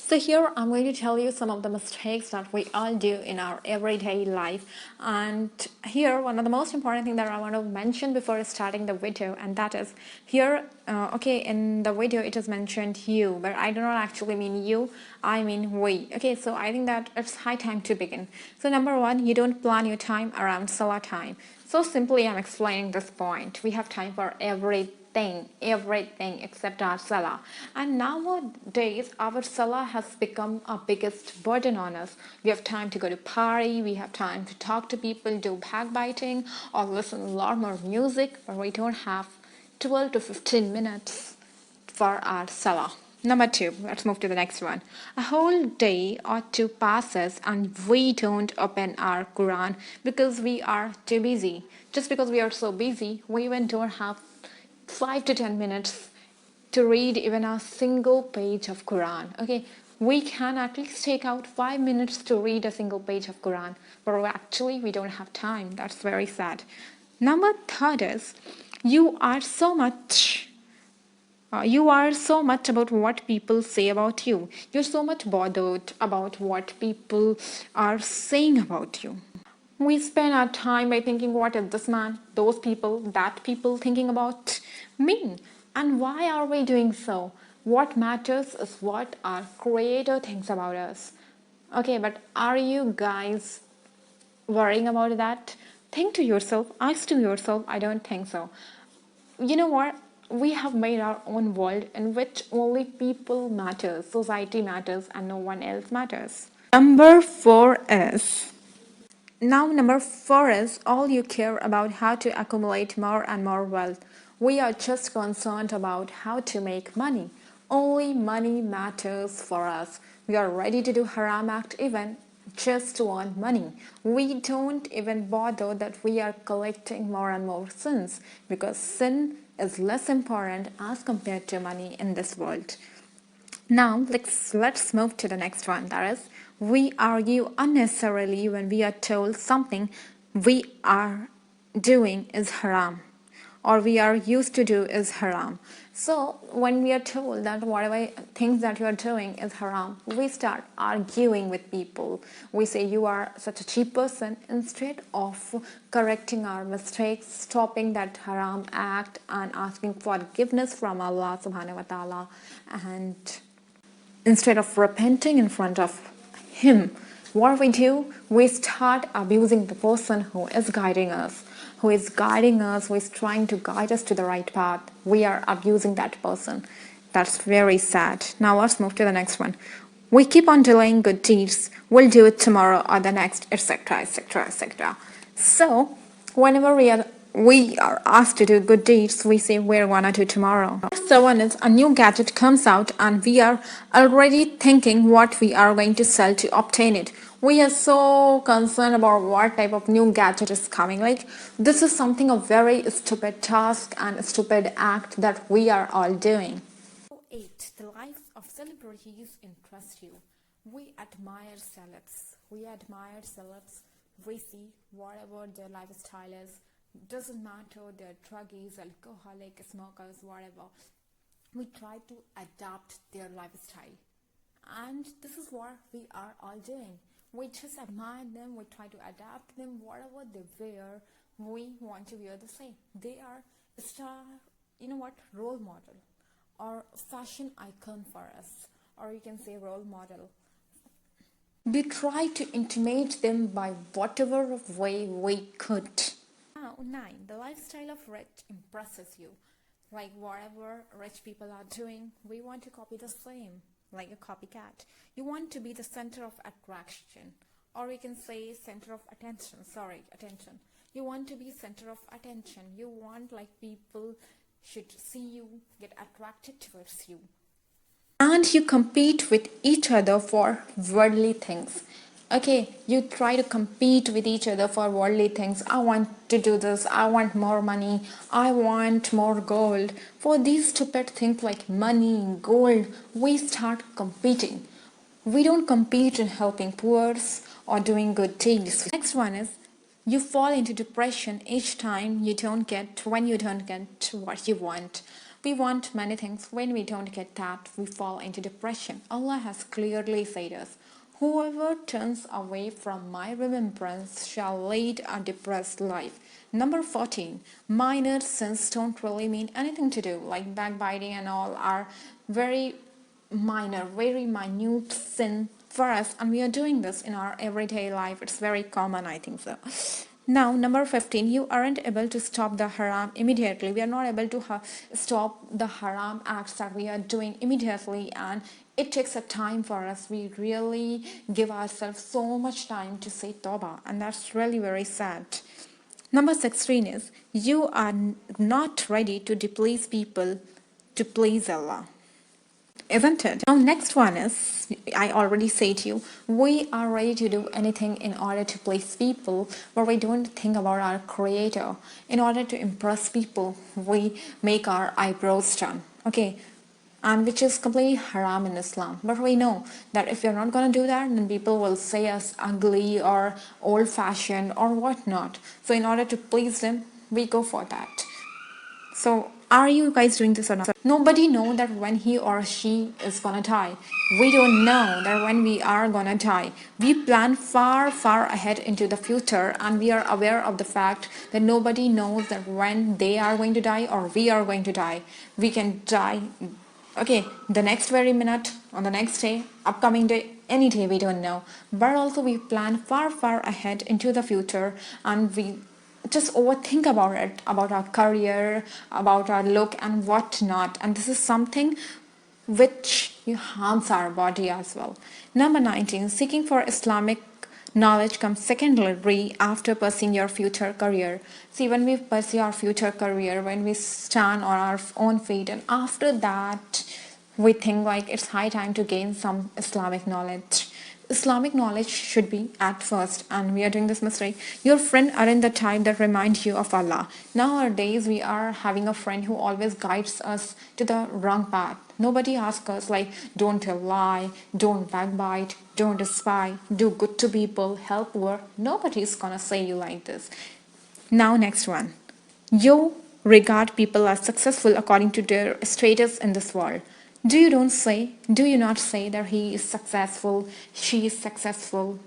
So here I'm going to tell you some of the mistakes that we all do in our everyday life. And here one of the most important thing that I want to mention before starting the video, and that is here, okay, in the video it is mentioned you, but I do not actually mean you, I mean we. Okay, so I think that it's high time to begin. So number one, you don't plan your time around Salah time. So simply I'm explaining this point. We have time for everything except our salah. And nowadays our salah has become our biggest burden on us. We have time to go to party, we have time to talk to people, do backbiting, or listen a lot more music, but we don't have 12 to 15 minutes for our salah. Number two, let's move to the next one. A whole day or two passes and we don't open our Quran because we are too busy. Just because we are so busy, we even don't have 5 to 10 minutes to read even a single page of Quran. Okay, we can at least take out 5 minutes to read a single page of Quran, but actually we don't have time. That's very sad. Number third is you are so much about what people say about you. You're so much bothered about what people are saying about you. We spend our time by thinking, what is this man, those people, that people thinking about me? And why are we doing so? What matters is what our creator thinks about us. Okay, but are you guys worrying about that? Think to yourself, ask to yourself, I don't think so. You know what? We have made our own world in which only people matters, society matters, and no one else matters. Number four is all you care about how to accumulate more and more wealth. We are just concerned about how to make money. Only money matters for us. We are ready to do haram act even just to earn money. We don't even bother that we are collecting more and more sins because sin is less important as compared to money in this world. Now let's move to the next one. That is, we argue unnecessarily when we are told something we are doing is haram or we are used to do is haram. So when we are told that whatever things that you are doing is haram, we start arguing with people. We say you are such a cheap person instead of correcting our mistakes, stopping that haram act and asking forgiveness from Allah subhanahu wa ta'ala, and instead of repenting in front of him, what we do, we start abusing the person who is guiding us, who is trying to guide us to the right path. We are abusing that person. That's very sad. Now let's move to the next one. We keep on delaying good deeds. We'll do it tomorrow or the next, etc., etc., etc. So whenever we are asked to do good deeds, we say we're gonna do tomorrow. So when a new gadget comes out and we are already thinking what we are going to sell to obtain it. We are so concerned about what type of new gadget is coming. Like, this is something a very stupid task and a stupid act that we are all doing. 8. The lives of celebrities interest you. We admire celebs. We see whatever their lifestyle is. Doesn't matter, they're druggies, alcoholic, smokers, whatever. We try to adapt their lifestyle. And this is what we are all doing. We just admire them, we try to adapt them, whatever they wear, we want to wear the same. They are a star, role model or fashion icon for us, or you can say role model. We try to intimidate them by whatever way we could. Now, 9. The lifestyle of rich impresses you. Like whatever rich people are doing, we want to copy the same, like a copycat. You want to be the center of attraction, or we can say center of attention. Attention. You want to be center of attention. You want like people should see you, get attracted towards you. And you compete with each other for worldly things. Okay, you try to compete with each other for worldly things. I want to do this, I want more money, I want more gold. For these stupid things like money, gold, we start competing. We don't compete in helping poor or doing good deeds. Next one is, you fall into depression each time when you don't get what you want. We want many things. When we don't get that, we fall into depression. Allah has clearly said us, whoever turns away from my remembrance shall lead a depressed life. Number 14. Minor sins don't really mean anything to do, like backbiting and all are very minor, very minute sin for us, and we are doing this in our everyday life. It's very common, I think so. Now, number 15, you aren't able to stop the haram immediately. We are not able to stop the haram acts that we are doing immediately, and it takes a time for us. We really give ourselves so much time to say tawbah, and that's really very sad. Number 16 is you are not ready to displease people to please Allah, isn't it? Now, next one is, I already said to you, we are ready to do anything in order to please people, but we don't think about our creator. In order to impress people, we make our eyebrows done, okay, and which is completely haram in Islam. But we know that if we're not going to do that, then people will say us ugly or old-fashioned or whatnot. So in order to please them, we go for that. So are you guys doing this or not? Nobody know that when he or she is gonna die. We don't know that when we are gonna die. We plan far, far ahead into the future, and we are aware of the fact that nobody knows that when they are going to die or we are going to die. We can die, okay, the next very minute, on the next day, upcoming day, any day, we don't know. But also we plan far, far ahead into the future, and we just overthink about it, about our career, about our look and whatnot, and this is something which harms our body as well. Number 19, seeking for Islamic knowledge comes secondary after pursuing your future career. See, when we pursue our future career, when we stand on our own feet, and after that we think like it's high time to gain some Islamic knowledge. Islamic knowledge should be at first, and we are doing this mistake. Your friend aren't the type that remind you of Allah. Nowadays we are having a friend who always guides us to the wrong path. Nobody asks us like, don't tell lie, don't backbite, don't spy, do good to people, help work. Nobody's gonna say you like this. Now next one. You regard people as successful according to their status in this world. Do you not say that he is successful, she is successful?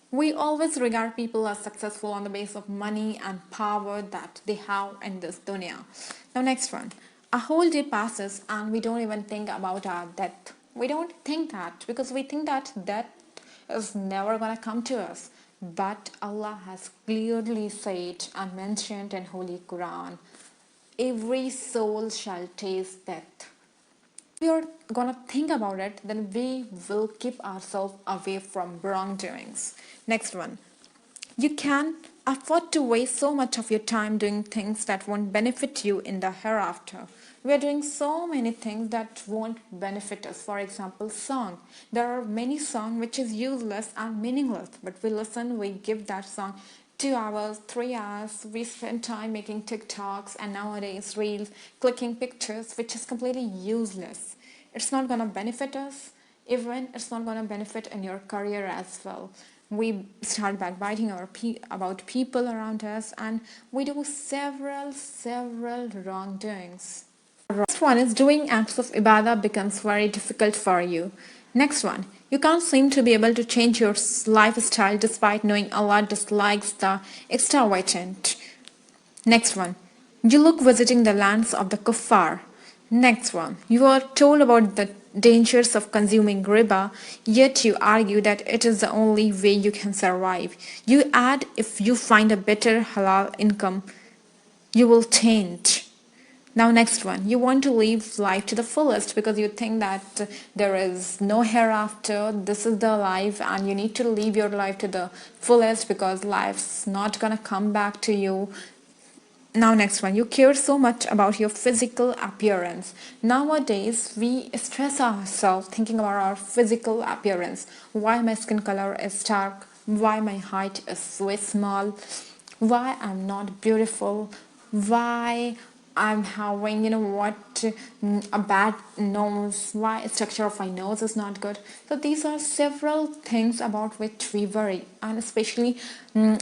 We always regard people as successful on the basis of money and power that they have in this dunya. Now next one. A whole day passes and we don't even think about our death. We don't think that because we think that death is never gonna come to us. But Allah has clearly said and mentioned in Holy Quran, every soul shall taste death. If we are gonna think about it, then we will keep ourselves away from wrongdoings. Next one. You can afford to waste so much of your time doing things that won't benefit you in the hereafter. We are doing so many things that won't benefit us. For example, song. There are many songs which is useless and meaningless, but we listen, we give that song 2 hours, 3 hours, we spend time making TikToks and nowadays reels, clicking pictures, which is completely useless. It's not gonna benefit us, even it's not gonna benefit in your career as well. We start backbiting about people around us, and we do several wrongdoings. Next one is doing acts of ibadah becomes very difficult for you. Next one, you can't seem to be able to change your lifestyle despite knowing Allah dislikes the extravagant. Next one, you look visiting the lands of the kuffar. Next one, you are told about the dangers of consuming riba, yet you argue that it is the only way you can survive. You add, if you find a better halal income, you will change. Now next one, you want to live life to the fullest because you think that there is no hereafter, this is the life and you need to live your life to the fullest because life's not gonna come back to you. Now next one, you care so much about your physical appearance. Nowadays, we stress ourselves thinking about our physical appearance. Why my skin color is dark, why my height is so small, why I'm not beautiful, why I'm having, a bad nose, why structure of my nose is not good. So these are several things about which we worry, and especially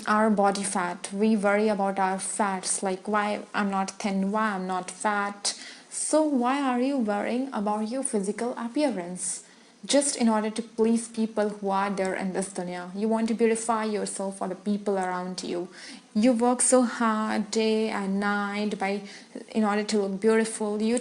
our body fat. We worry about our fats, like why I'm not thin, why I'm not fat. So why are you worrying about your physical appearance? Just in order to please people who are there in this dunya. You want to beautify yourself for the people around you. You work so hard day and night in order to look beautiful. You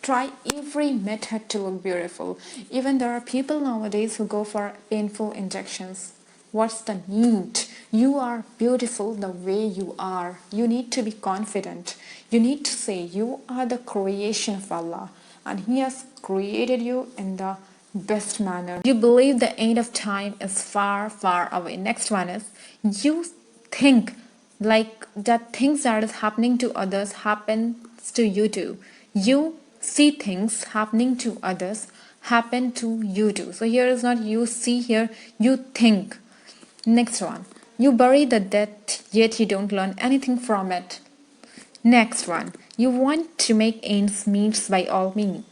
try every method to look beautiful. Even there are people nowadays who go for painful injections. What's the need? You are beautiful the way you are. You need to be confident. You need to say you are the creation of Allah and He has created you in the best manner. You believe the end of time is far, far away. Next one is you think like that things that is happening to others happens to you too. You see things happening to others happen to you too. So here is not you see, here you think. Next one, you bury the debt yet you don't learn anything from it. Next one, you want to make ends meet by all means.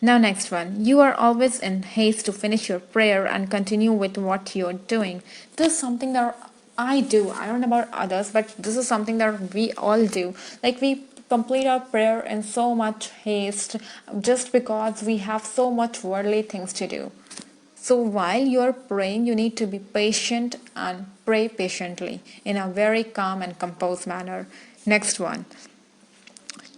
Now, next one, you are always in haste to finish your prayer and continue with what you're doing. This is something that I do. I don't know about others, but this is something that we all do. Like, we complete our prayer in so much haste just because we have so much worldly things to do. So while you're praying, you need to be patient and pray patiently in a very calm and composed manner. Next one,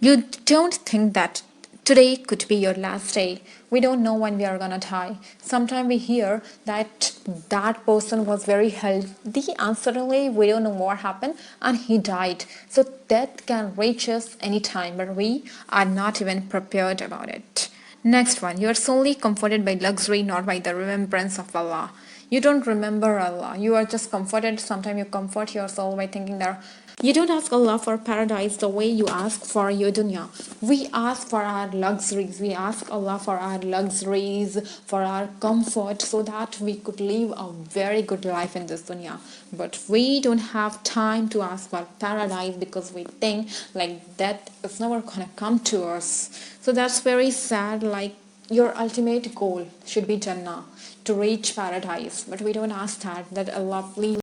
you don't think that today could be your last day. We don't know when we are gonna die. Sometimes we hear that that person was very healthy and suddenly we don't know what happened and he died. So death can reach us anytime, but we are not even prepared about it. Next one, you are solely comforted by luxury, not by the remembrance of Allah. You don't remember Allah. You are just comforted. Sometimes you comfort yourself by thinking that you don't ask Allah for paradise the way you ask for your dunya. We ask for our luxuries. We ask Allah for our luxuries, for our comfort, so that we could live a very good life in this dunya. But we don't have time to ask for paradise because we think like that is never gonna come to us. So that's very sad. Like, your ultimate goal should be Jannah, to reach paradise, but we don't ask that Allah please